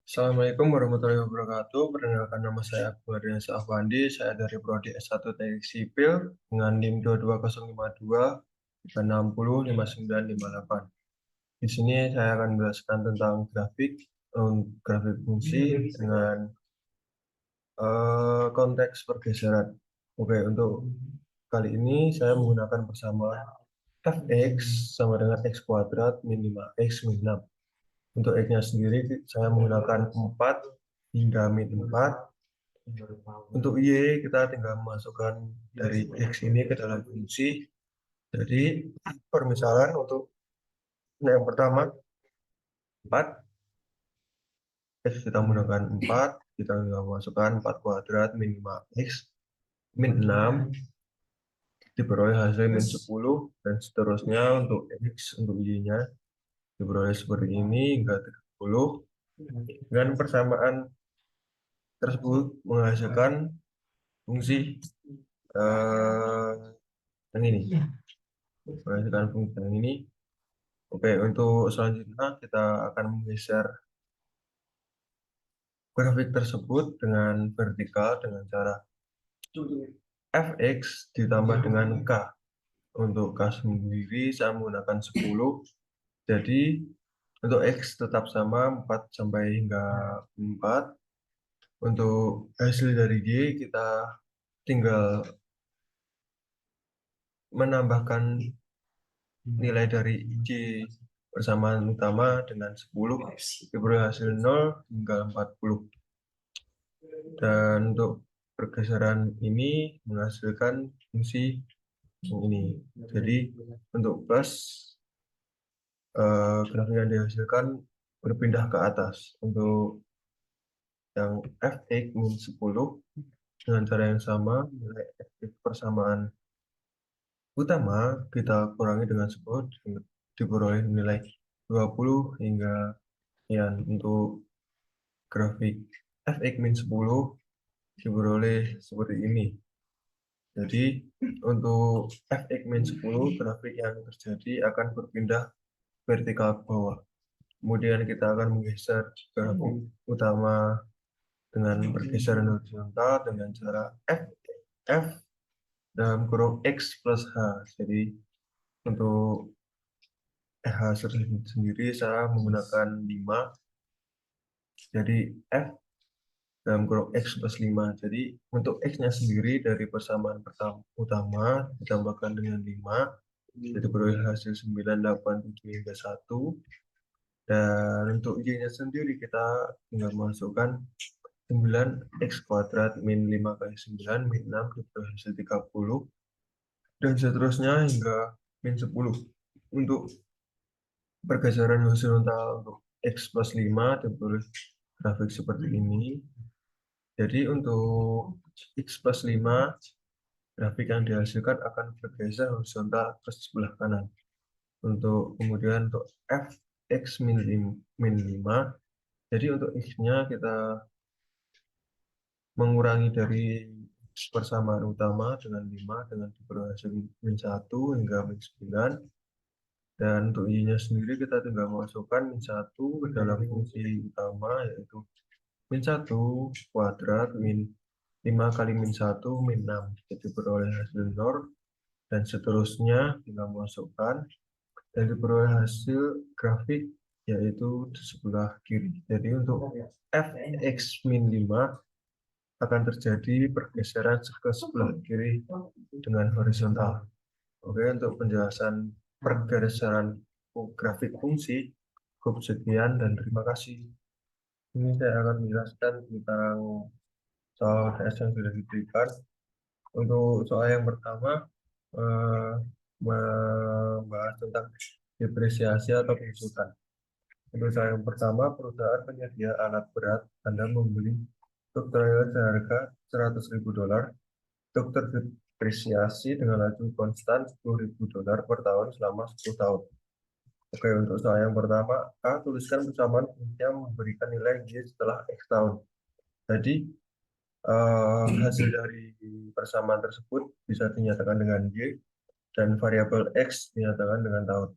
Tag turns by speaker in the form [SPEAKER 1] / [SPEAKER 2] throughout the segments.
[SPEAKER 1] Assalamualaikum warahmatullahi wabarakatuh. Perkenalkan nama saya Abdul Adriansyah Afwandi. Saya dari Prodi S1 Teknik Sipil dengan NIM 22052 360 5958. Di sini saya akan menjelaskan tentang grafik fungsi dengan konteks pergeseran. Oke, untuk kali ini saya menggunakan persamaan fx sama dengan x kuadrat min 5x min 6. Untuk X-nya sendiri saya menggunakan 4 hingga min 4. Untuk Y kita tinggal memasukkan dari X ini ke dalam fungsi. Jadi permisalan untuk yang pertama 4, X kita menggunakan 4, kita tinggal memasukkan 4 kuadrat min 5X min 6 diperoleh hasil min 10 dan seterusnya untuk X untuk Y-nya diperoleh seperti ini hingga 30. Dengan persamaan tersebut menghasilkan fungsi yang ini, menghasilkan fungsi yang ini. Oke, untuk selanjutnya kita akan menggeser grafik tersebut dengan vertikal dengan cara fx ditambah dengan k. Untuk k sendiri saya menggunakan 10. Jadi untuk x tetap sama 4 sampai hingga 4. Untuk hasil dari y kita tinggal menambahkan nilai dari Y persamaan utama dengan 10 diperoleh hasil 0 hingga 40. Dan untuk pergeseran ini menghasilkan fungsi ini. Jadi untuk plus grafik yang dihasilkan berpindah ke atas. Untuk yang fx min 10 dengan cara yang sama, nilai fx persamaan utama kita kurangi dengan 10 diperoleh nilai 20 hingga sekian. Untuk grafik fx min 10 diperoleh seperti ini. Jadi untuk fx min 10 grafik yang terjadi akan berpindah vertikal ke bawah. Kemudian kita akan menggeser grafik utama dengan pergeseran horizontal dengan cara f dalam kurung x plus h. Jadi untuk h sendiri saya menggunakan 5. Jadi f dalam kurung x plus 5. Jadi untuk x-nya sendiri dari persamaan utama ditambahkan dengan 5. Jadi beroleh hasil 9, 8, 7, hingga 1. Dan untuk y-nya sendiri kita tinggal masukkan 9x kuadrat min 5 kali 9 min 6 diperoleh hasil 30. Dan seterusnya hingga min 10. Untuk pergeseran horizontal untuk x plus 5 diperoleh grafik seperti ini. Jadi untuk x plus 5 grafik yang dihasilkan akan bergeser horizontal ke sebelah kanan. Kemudian untuk fx min 5, jadi untuk x-nya kita mengurangi dari persamaan utama dengan 5 dengan diperoleh hasil min 1 hingga min 9. Dan untuk y-nya sendiri kita tinggal masukkan min 1 ke dalam fungsi utama, yaitu min 1 kuadrat min 5 kali min 1 min 6. Jadi beroleh hasil 0 dan seterusnya tinggal masukkan dan diperoleh hasil grafik yaitu di sebelah kiri. Jadi untuk fx min 5 akan terjadi pergeseran ke sebelah kiri dengan horizontal. Oke, untuk penjelasan pergeseran grafik fungsi cukup sekian dan terima kasih. Ini saya akan menjelaskan tentang soal TS yang sudah diberikan. Untuk soal yang pertama, eh, membahas tentang depresiasi atau pengusutan. Untuk soal yang pertama, perusahaan penyedia alat berat Anda membeli truk trailer seharga $100.000. Truk terdepresiasi dengan laju konstan $10.000 per tahun selama 10 tahun. Oke, untuk soal yang pertama, A. Tuliskan persamaan fungsi yang memberikan nilai Y setelah X tahun. Jadi, hasil dari persamaan tersebut bisa dinyatakan dengan Y dan variabel X dinyatakan dengan tahun.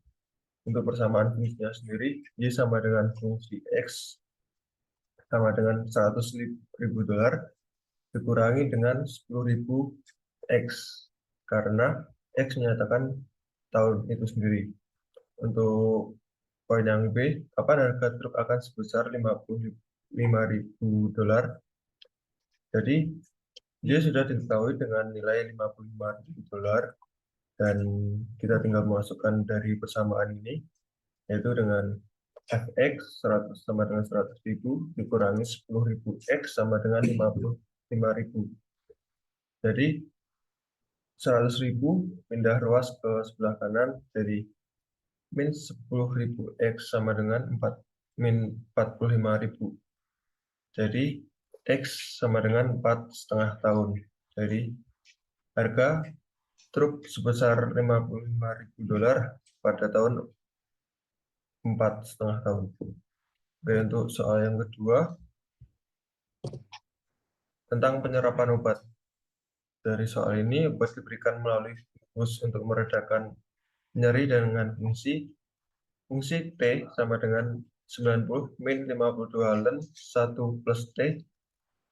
[SPEAKER 1] Untuk persamaan fungsinya sendiri, Y sama dengan fungsi X sama dengan 100.000 dolar dikurangi dengan 10.000 X, karena X menyatakan tahun itu sendiri. Untuk poin yang B, kapan harga truk akan sebesar 55.000 dolar? Jadi dia sudah diketahui dengan nilai 55.000 dolar, dan kita tinggal memasukkan dari persamaan ini, yaitu dengan fx 100 sama dengan 100.000 dikurangi 10.000 x sama dengan 55.000. Jadi 100.000 pindah ruas ke sebelah kanan, jadi min 10.000 x sama dengan min 45.000. Jadi X sama dengan 4,5 tahun. Jadi harga truk sebesar 55.000 dolar pada tahun 4,5 tahun. Oke, untuk soal yang kedua tentang penyerapan obat. Dari soal ini, obat diberikan melalui infus untuk meredakan nyeri dengan fungsi T sama dengan 90 min 52 ln 1 plus T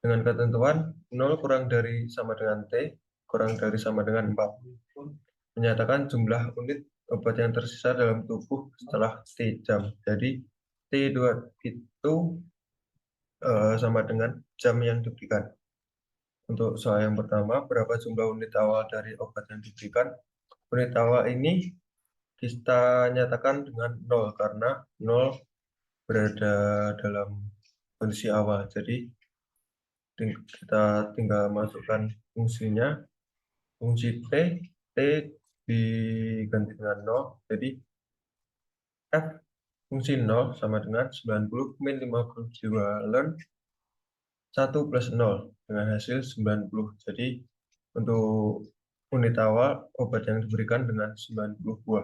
[SPEAKER 1] dengan ketentuan 0 kurang dari sama dengan T kurang dari sama dengan 4. Menyatakan jumlah unit obat yang tersisa dalam tubuh setelah T jam. Jadi T2 itu sama dengan jam yang diberikan. Untuk soal yang pertama, berapa jumlah unit awal dari obat yang diberikan? Unit awal ini kita nyatakan dengan 0 karena 0 berada dalam kondisi awal. Jadi kita tinggal masukkan fungsinya. Fungsi T diganti dengan 0. Jadi F fungsi 0 sama dengan 90 min 52 ln 1 plus 0 dengan hasil 90. Jadi untuk unit awal obat yang diberikan dengan 90 buah.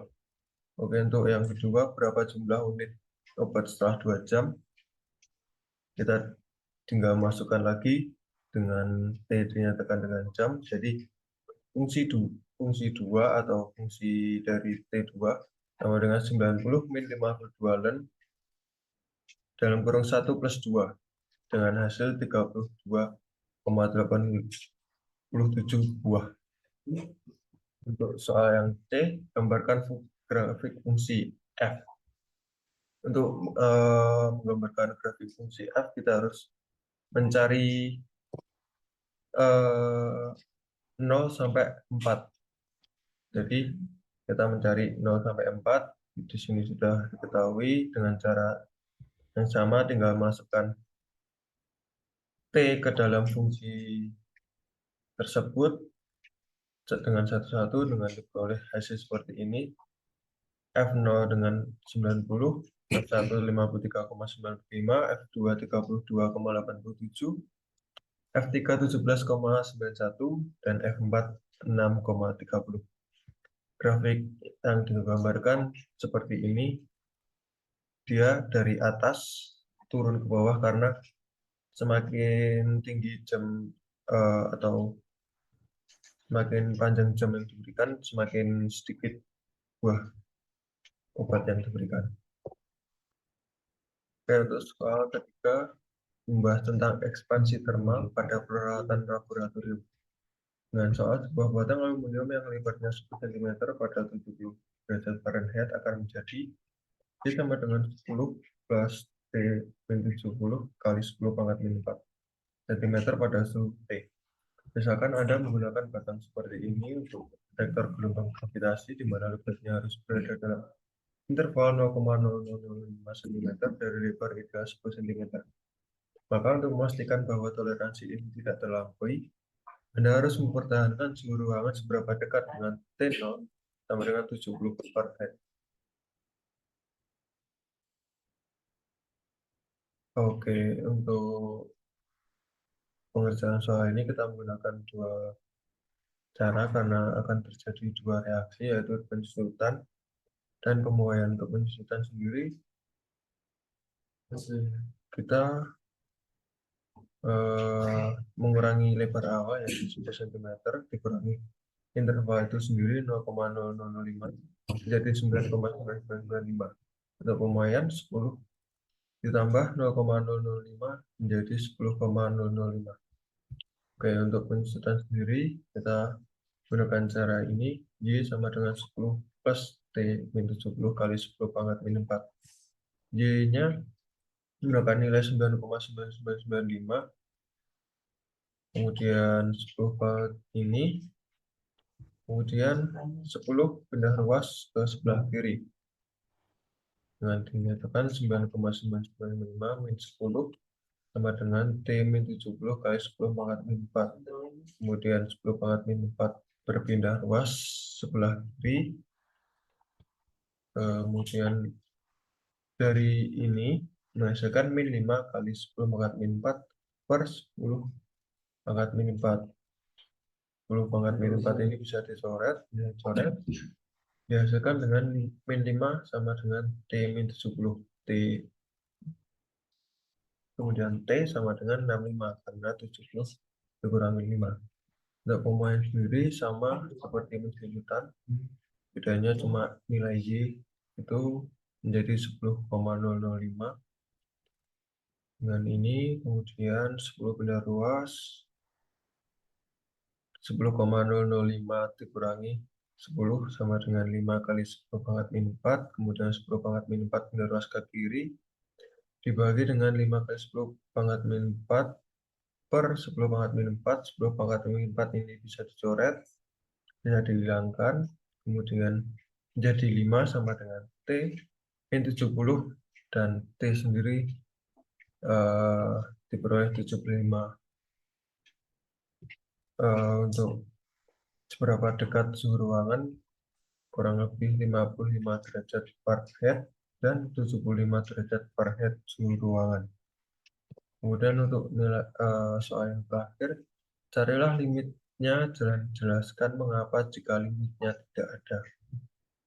[SPEAKER 1] Oke, untuk yang kedua, berapa jumlah unit obat setelah 2 jam? Kita tinggal masukkan lagi dengan T dinyatakan dengan jam. Jadi fungsi 2 atau fungsi dari T2 sama dengan 90 min 52 ln dalam kurung 1 plus 2 dengan hasil 32,87 buah. Untuk soal yang C, gambarkan grafik fungsi F. Untuk menggambarkan grafik fungsi F, kita harus mencari 0 sampai 4. Jadi kita mencari 0 sampai 4. Di sini sudah diketahui dengan cara yang sama, tinggal masukkan T ke dalam fungsi tersebut dengan satu-satu dengan diperoleh hasil seperti ini. F0 dengan 90, F1 53,95, F2 32,87, F3 17,91, dan F4 6,30. Grafik yang digambarkan seperti ini, dia dari atas turun ke bawah karena semakin tinggi jam atau semakin panjang jam yang diberikan, semakin sedikit buah obat yang diberikan. Oke, untuk soal ketiga, membahas tentang ekspansi termal pada peralatan laboratorium. Dengan soal sebuah batang aluminium yang lebarnya 10 cm pada 70 derajat Fahrenheit akan menjadi T sama dengan 10 plus T min 70 kali 10 pangkat min 4 cm pada suhu T. Misalkan Anda menggunakan batang seperti ini untuk detektor gelombang gravitasi, di mana lebarnya harus berada dalam interval 0,0005 cm dari lebar ideal 10 cm. Maka untuk memastikan bahwa toleransi ini tidak terlampaui, Anda harus mempertahankan suhu ruangan seberapa dekat dengan T0 sama dengan 70 Fahrenheit. Oke, untuk pengerjaan soal ini kita menggunakan dua cara karena akan terjadi dua reaksi, yaitu penyusutan dan pemuaian. Untuk penyusutan sendiri, kita mengurangi lebar awal yaitu 10 cm dikurangi interval itu sendiri 0,0005 jadi 9,995. Untuk pemuaian 10 ditambah 0,005 menjadi 10,005. Oke, untuk penyesuaian sendiri kita gunakan cara ini. Y sama dengan 10 plus T min 70 kali 10 pangkat min 4. Y-nya gunakan nilai 9,9995, kemudian 10 pangkat ini, kemudian 10 pindah ruas ke sebelah kiri. Dengan dinyatakan 9,9995 min 10 sama dengan T min 70 kali 10 pangkat min 4. Kemudian 10 pangkat min 4 berpindah ruas sebelah kiri. Kemudian dari ini menghasilkan min 5 kali 10 pangkat min 4 per 10 pangkat min 4. 10 pangkat min 4 ini bisa dicoret, dihasilkan dengan min 5 sama dengan T min 70. T kemudian T sama dengan 65 karena 70 dikurangi 5. Untuk pemuaian sendiri sama seperti penjemputan, bedanya cuma nilai Y itu menjadi 10,005 dengan ini, kemudian 10 pindah ruas 10,005 dikurangi 10 sama dengan 5 kali 10 pangkat min 4, kemudian 10 pangkat min 4 pindah ruas ke kiri dibagi dengan 5 kali 10 pangkat min 4 per 10 pangkat min 4. 10 pangkat min 4 ini bisa dicoret, bisa dihilangkan, kemudian menjadi 5 sama dengan T min 70 dan T sendiri diperoleh 75. Untuk seberapa dekat suhu ruangan, kurang lebih 55 derajat Fahrenheit dan 75 derajat Fahrenheit suhu ruangan. Kemudian untuk nilai soal yang terakhir, carilah limitnya dan jelaskan mengapa jika limitnya tidak ada.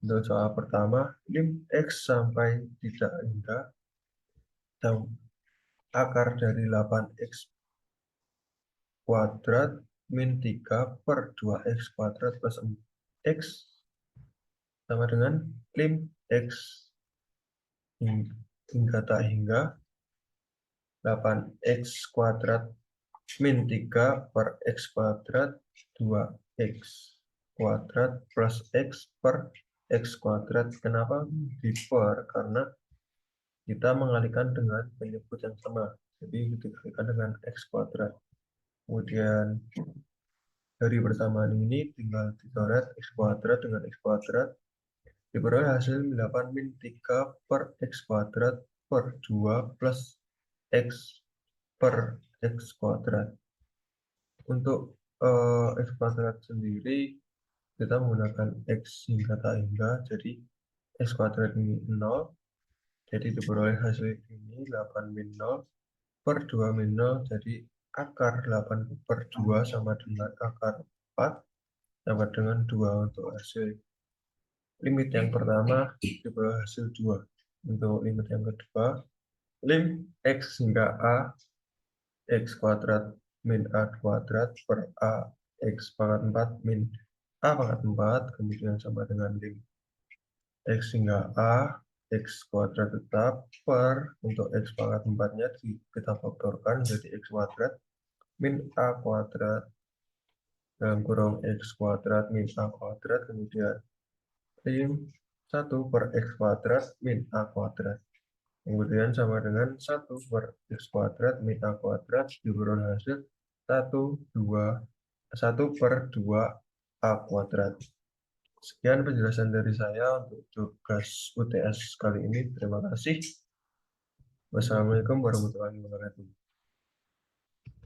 [SPEAKER 1] Untuk soal pertama, lim X sampai tidak hingga akar dari 8X kuadrat min 3 per 2X kuadrat plus X sama dengan lim X hingga tak hingga 8X kuadrat min 3 per X kuadrat 2X kuadrat plus X per X kuadrat. Kenapa di per? Karena kita mengalihkan dengan penyebut yang sama, jadi dikalikan dengan X kuadrat. Kemudian dari persamaan ini tinggal dicoret X kuadrat dengan X kuadrat, diperoleh hasil 8 min 3 per X kuadrat per 2 plus X per X kuadrat. Untuk X kuadrat sendiri kita menggunakan X hingga tak hingga, jadi X kuadrat ini 0, jadi diperoleh hasil ini 8 min 0 per 2 min 0, jadi akar 8 per 2 sama dengan akar 4 sama dengan 2 untuk hasil limit yang pertama diperoleh hasil 2. Untuk limit yang kedua, lim X hingga A X kuadrat min A kuadrat per A X pangkat 4 min A pangkat 4, kemudian sama dengan lim X hingga A X kuadrat tetap per untuk X pangkat 4-nya kita faktorkan jadi X kuadrat min A kuadrat dalam kurung X kuadrat min A kuadrat, kemudian lim 1 per X kuadrat min A kuadrat. Kemudian sama dengan 1 per X kuadrat min A kuadrat diperoleh hasil 1 per 2 A kuadrat. Sekian penjelasan dari saya untuk tugas UTS kali ini. Terima kasih. Wassalamualaikum warahmatullahi wabarakatuh.